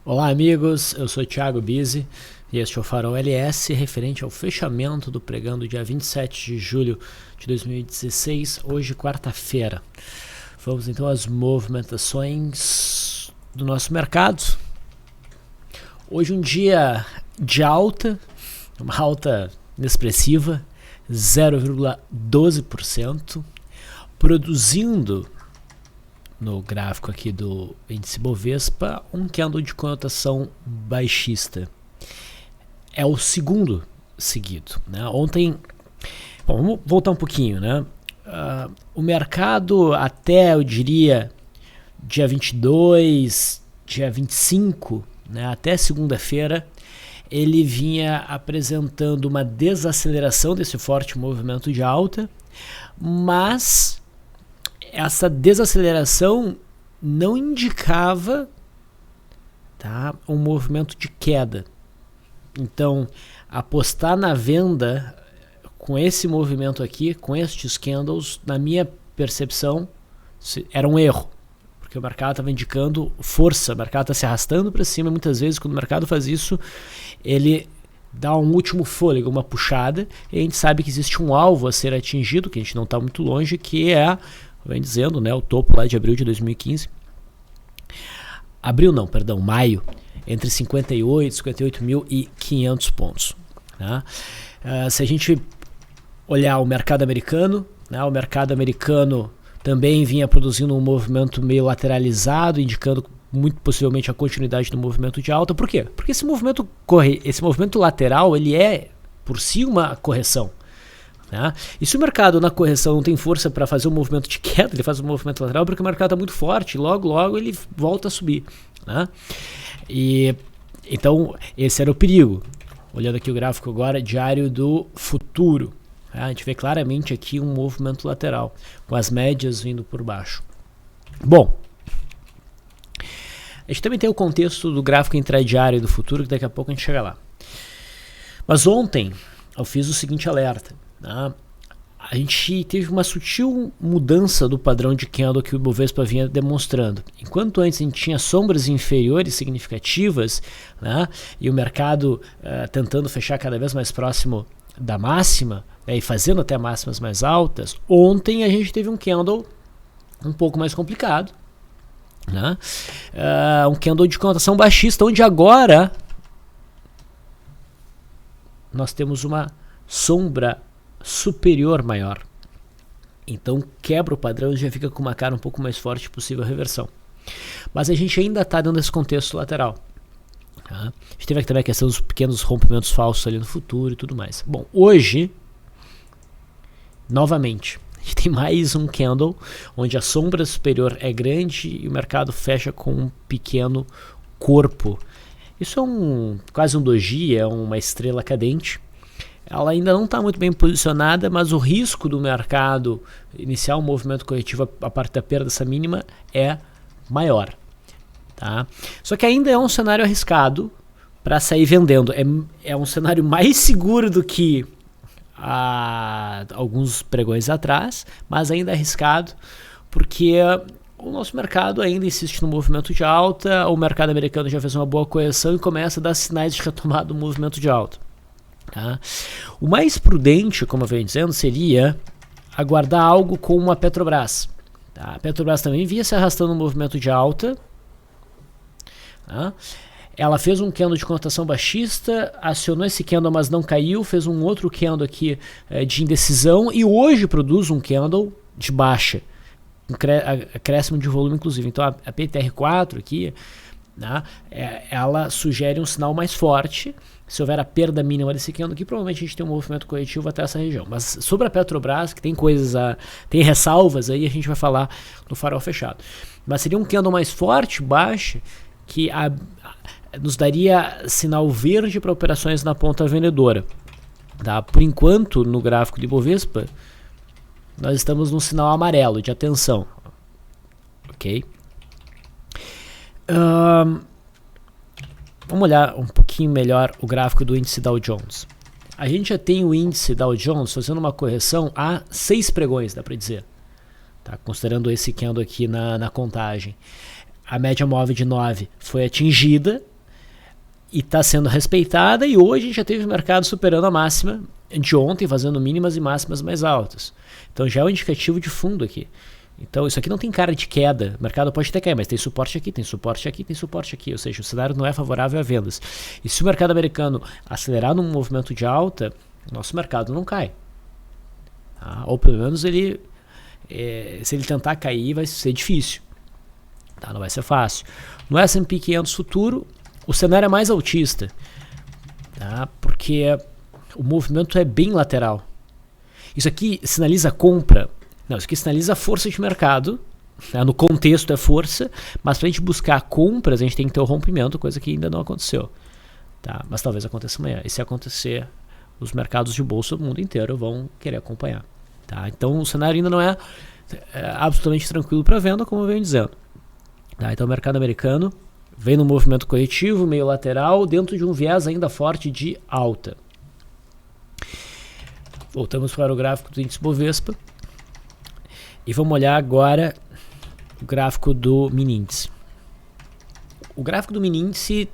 Olá amigos, eu sou Thiago Bizzi e este é o Farol LS referente ao fechamento do pregão do dia 27 de julho de 2016, hoje quarta-feira. Vamos então às movimentações do nosso mercado. Hoje um dia de alta, uma alta inexpressiva, 0,12%, produzindo no gráfico aqui do índice Bovespa um candle de conotação baixista. É o segundo seguido, né? Ontem, bom, vamos voltar um pouquinho, né? O mercado até, eu diria, dia 22, dia 25, né, até segunda-feira, ele vinha apresentando uma desaceleração desse forte movimento de alta, mas essa desaceleração não indicava, tá, um movimento de queda. Então, apostar na venda com esse movimento aqui, com estes candles, na minha percepção, era um erro. Porque o mercado estava indicando força, o mercado está se arrastando para cima. Muitas vezes, quando o mercado faz isso, ele dá um último fôlego, uma puxada, e a gente sabe que existe um alvo a ser atingido, que a gente não está muito longe, que é, vem dizendo, né, o topo lá de abril de 2015. Maio, entre 58.500 pontos. Tá? Se a gente olhar o mercado americano, né, o mercado americano também vinha produzindo um movimento meio lateralizado, indicando muito possivelmente a continuidade do movimento de alta. Por quê? Porque esse movimento lateral, ele é por si uma correção. Né? E se o mercado na correção não tem força para fazer um movimento de queda, ele faz um movimento lateral porque o mercado está muito forte, logo ele volta a subir. Né? E então esse era o perigo. Olhando aqui o gráfico agora diário do futuro, a gente vê claramente aqui um movimento lateral, com as médias vindo por baixo. Bom, a gente também tem o contexto do gráfico intradiário do futuro, que daqui a pouco a gente chega lá. Mas ontem eu fiz o seguinte alerta. Tá? A gente teve uma sutil mudança do padrão de candle que o Ibovespa vinha demonstrando. Enquanto antes a gente tinha sombras inferiores significativas, né, e o mercado tentando fechar cada vez mais próximo da máxima, e fazendo até máximas mais altas, ontem a gente teve um candle um pouco mais complicado, né? Um candle de conotação baixista, onde agora nós temos uma sombra superior maior. Então quebra o padrão e já fica com uma cara um pouco mais forte, possível reversão. Mas a gente ainda está dentro desse contexto lateral. Tá? A gente teve aqui também a questão dos pequenos rompimentos falsos ali no futuro e tudo mais. Bom, hoje, novamente, a gente tem mais um candle onde a sombra superior é grande e o mercado fecha com um pequeno corpo. Isso é quase um doji, é uma estrela cadente. Ela ainda não está muito bem posicionada, mas o risco do mercado iniciar um movimento corretivo a partir da perda dessa mínima é maior. Tá? Só que ainda é um cenário arriscado para sair vendendo. É um cenário mais seguro do que alguns pregões atrás, mas ainda é arriscado porque o nosso mercado ainda insiste no movimento de alta, o mercado americano já fez uma boa correção e começa a dar sinais de retomada do movimento de alta. Tá? O mais prudente, como eu venho dizendo, seria aguardar algo como a Petrobras. Tá? A Petrobras também vinha se arrastando no movimento de alta. Tá? Ela fez um candle de conotação baixista, acionou esse candle, mas não caiu, fez um outro candle aqui de indecisão e hoje produz um candle de baixa, acréscimo de volume inclusive. Então a PTR4 aqui, né, ela sugere um sinal mais forte. Se houver a perda mínima desse candle aqui, provavelmente a gente tem um movimento corretivo até essa região. Mas sobre a Petrobras, que tem tem ressalvas aí, a gente vai falar no farol fechado. Mas seria um candle mais forte, baixo, que nos daria sinal verde para operações na ponta vendedora. Tá? Por enquanto, no gráfico de Bovespa, nós estamos num sinal amarelo de atenção. Ok? Vamos olhar um pouquinho melhor o gráfico do índice Dow Jones. A gente já tem o índice Dow Jones fazendo uma correção há 6 pregões, dá para dizer. Tá? Considerando esse candle aqui na contagem. A média móvel de 9 foi atingida, e está sendo respeitada, e hoje a gente já teve o mercado superando a máxima de ontem, fazendo mínimas e máximas mais altas. Então já é um indicativo de fundo aqui. Então isso aqui não tem cara de queda, o mercado pode até cair, mas tem suporte aqui, tem suporte aqui, tem suporte aqui, ou seja, o cenário não é favorável a vendas. E se o mercado americano acelerar num movimento de alta, o nosso mercado não cai. Tá? Ou pelo menos ele, se ele tentar cair, vai ser difícil. Tá? Não vai ser fácil. No S&P 500 futuro, o cenário é mais altista, tá? Porque o movimento é bem lateral. Isso aqui sinaliza compra. Não, isso aqui sinaliza força de mercado, né? No contexto é força, mas para a gente buscar compras, a gente tem que ter o rompimento, coisa que ainda não aconteceu. Tá? Mas talvez aconteça amanhã. E se acontecer, os mercados de bolsa do mundo inteiro vão querer acompanhar. Tá? Então o cenário ainda não é absolutamente tranquilo para venda, como eu venho dizendo. Tá? Então o mercado americano vem no movimento corretivo, meio lateral, dentro de um viés ainda forte de alta. Voltamos para o gráfico do índice Bovespa. E vamos olhar agora o gráfico do mini índice. O gráfico do mini índice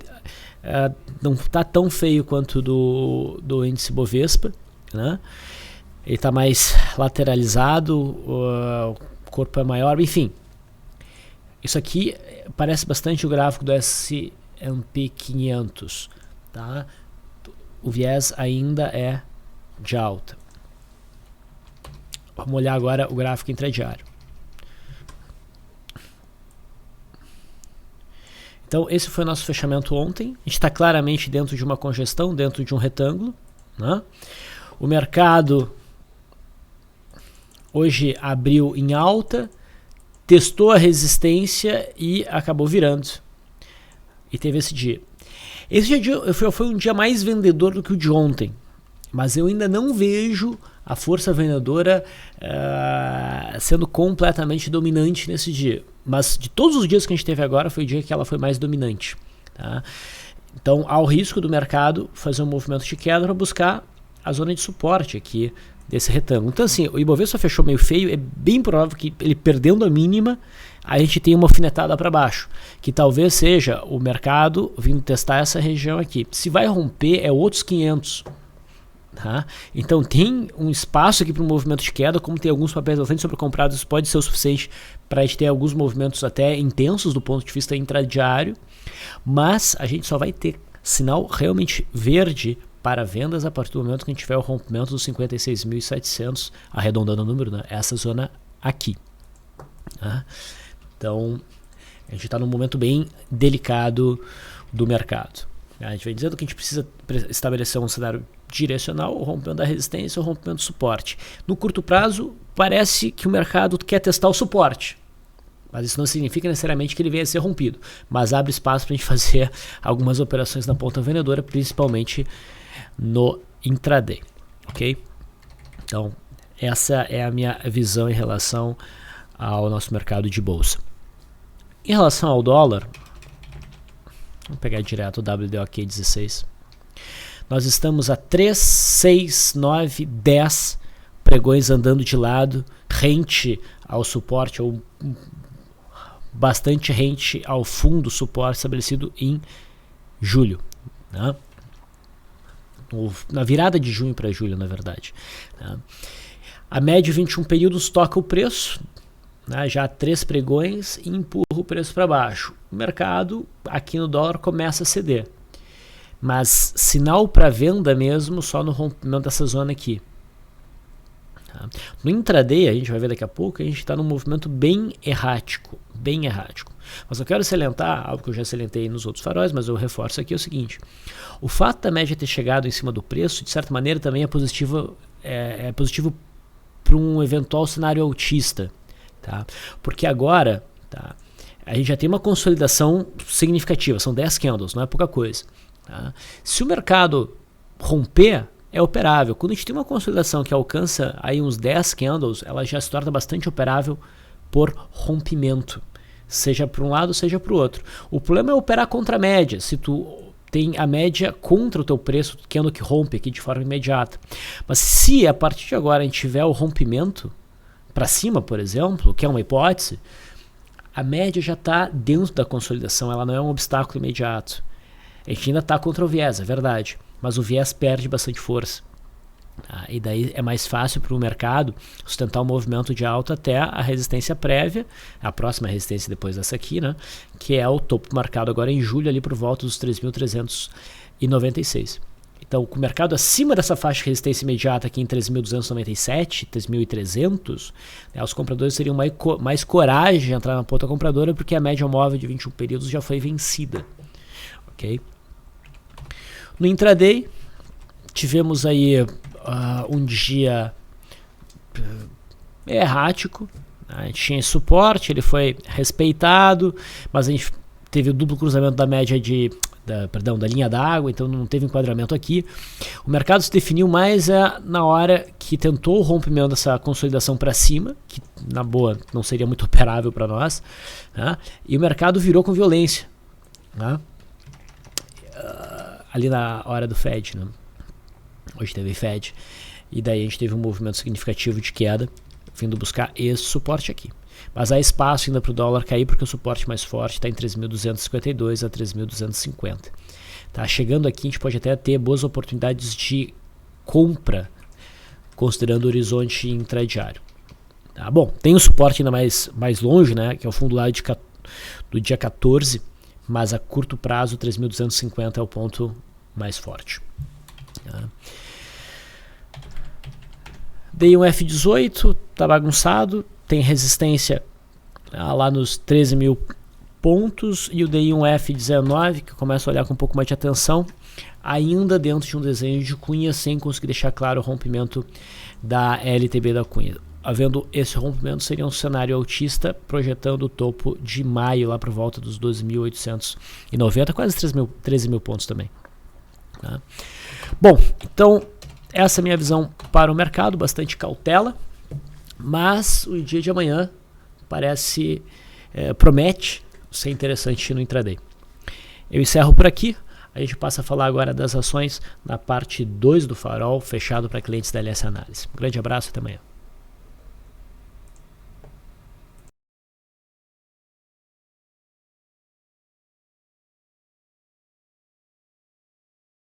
não está tão feio quanto do índice Bovespa, né? Ele está mais lateralizado, o corpo é maior, enfim. Isso aqui parece bastante o gráfico do S&P 500, tá? O viés ainda é de alta. Vamos olhar agora o gráfico intradiário. Então esse foi o nosso fechamento ontem. A gente está claramente dentro de uma congestão, dentro de um retângulo, né? O mercado hoje abriu em alta, testou a resistência e acabou virando. E teve esse dia. Esse dia foi um dia mais vendedor do que o de ontem. Mas eu ainda não vejo a força vendedora sendo completamente dominante nesse dia. Mas de todos os dias que a gente teve agora, foi o dia que ela foi mais dominante. Tá? Então há o risco do mercado fazer um movimento de queda para buscar a zona de suporte aqui desse retângulo. Então assim, o Ibovespa fechou meio feio, é bem provável que ele perdendo a mínima, a gente tenha uma alfinetada para baixo, que talvez seja o mercado vindo testar essa região aqui. Se vai romper, é outros 500. Tá? Então tem um espaço aqui para um movimento de queda, como tem alguns papéis bastante sobrecomprados, isso pode ser o suficiente para a gente ter alguns movimentos até intensos do ponto de vista intradiário, mas a gente só vai ter sinal realmente verde para vendas a partir do momento que a gente tiver o rompimento dos 56.700, arredondando o número, né? Essa zona aqui. Tá? Então a gente está num momento bem delicado do mercado. A gente vem dizendo que a gente precisa estabelecer um cenário direcional, o rompimento da resistência, o rompimento do suporte. No curto prazo, parece que o mercado quer testar o suporte, mas isso não significa necessariamente que ele venha a ser rompido, mas abre espaço para a gente fazer algumas operações na ponta vendedora, principalmente no intraday, ok? Então, essa é a minha visão em relação ao nosso mercado de bolsa. Em relação ao dólar, vamos pegar direto o WDOK 16. Nós estamos a 3, 6, 9, 10 pregões andando de lado, rente ao suporte, ou bastante rente ao fundo suporte estabelecido em julho. Né? Na virada de junho para julho, na verdade. Né? A média de 21 períodos toca o preço, né? Já 3 pregões e empurra o preço para baixo. O mercado aqui no dólar começa a ceder. Mas sinal para venda mesmo só no rompimento dessa zona aqui. Tá? No intraday, a gente vai ver daqui a pouco, a gente está num movimento bem errático. Bem errático. Mas eu quero salientar, algo que eu já salientei nos outros faróis, mas eu reforço aqui, é o seguinte. O fato da média ter chegado em cima do preço, de certa maneira, também é positivo para um eventual cenário altista. Tá? Porque agora, tá, a gente já tem uma consolidação significativa, são 10 candles, não é pouca coisa. Tá? Se o mercado romper, é operável. Quando a gente tem uma consolidação que alcança aí uns 10 candles, ela já se torna bastante operável por rompimento, seja para um lado, seja para o outro. O problema é operar contra a média, se tu tem a média contra o teu preço, candle que rompe aqui de forma imediata. Mas se a partir de agora a gente tiver o rompimento para cima, por exemplo, que é uma hipótese, a média já está dentro da consolidação, ela não é um obstáculo imediato. A gente ainda está contra o viés, é verdade, mas o viés perde bastante força. E daí é mais fácil para o mercado sustentar um movimento de alta até a resistência prévia, a próxima resistência depois dessa aqui, né, que é o topo marcado agora em julho ali por volta dos 3.396. Então, com o mercado acima dessa faixa de resistência imediata aqui em 3.297, 3.300, né, os compradores teriam mais coragem de entrar na ponta compradora porque a média móvel de 21 períodos já foi vencida. Ok? No intraday, tivemos aí um dia errático. A gente tinha suporte, ele foi respeitado, mas a gente teve o duplo cruzamento da média da linha d'água, então não teve enquadramento aqui. O mercado se definiu mais na hora que tentou o rompimento dessa consolidação para cima, que na boa não seria muito operável para nós, né? E o mercado virou com violência, né? Ali na hora do Fed, né? Hoje teve Fed, e daí a gente teve um movimento significativo de queda, vindo buscar esse suporte aqui. Mas há espaço ainda para o dólar cair, porque o suporte mais forte está em 3.252 a 3.250. Tá? Chegando aqui, a gente pode até ter boas oportunidades de compra, considerando o horizonte intradiário. Tá? Bom, tem um suporte ainda mais longe, né, que é o fundo lá do dia 14, mas a curto prazo 3.250 é o ponto mais forte. Tá? Dei um F18, tá bagunçado, tem resistência lá nos 13 mil pontos, e eu dei um F19 que eu começo a olhar com um pouco mais de atenção, ainda dentro de um desenho de cunha, sem conseguir deixar claro o rompimento da LTB da cunha. Havendo esse rompimento, seria um cenário altista, projetando o topo de maio lá por volta dos 12.890, quase 13 mil pontos também. Tá? Bom, então essa é a minha visão para o mercado, bastante cautela, mas o dia de amanhã promete ser interessante no intraday. Eu encerro por aqui, a gente passa a falar agora das ações na parte 2 do Farol, fechado para clientes da LS Análise. Um grande abraço, até amanhã.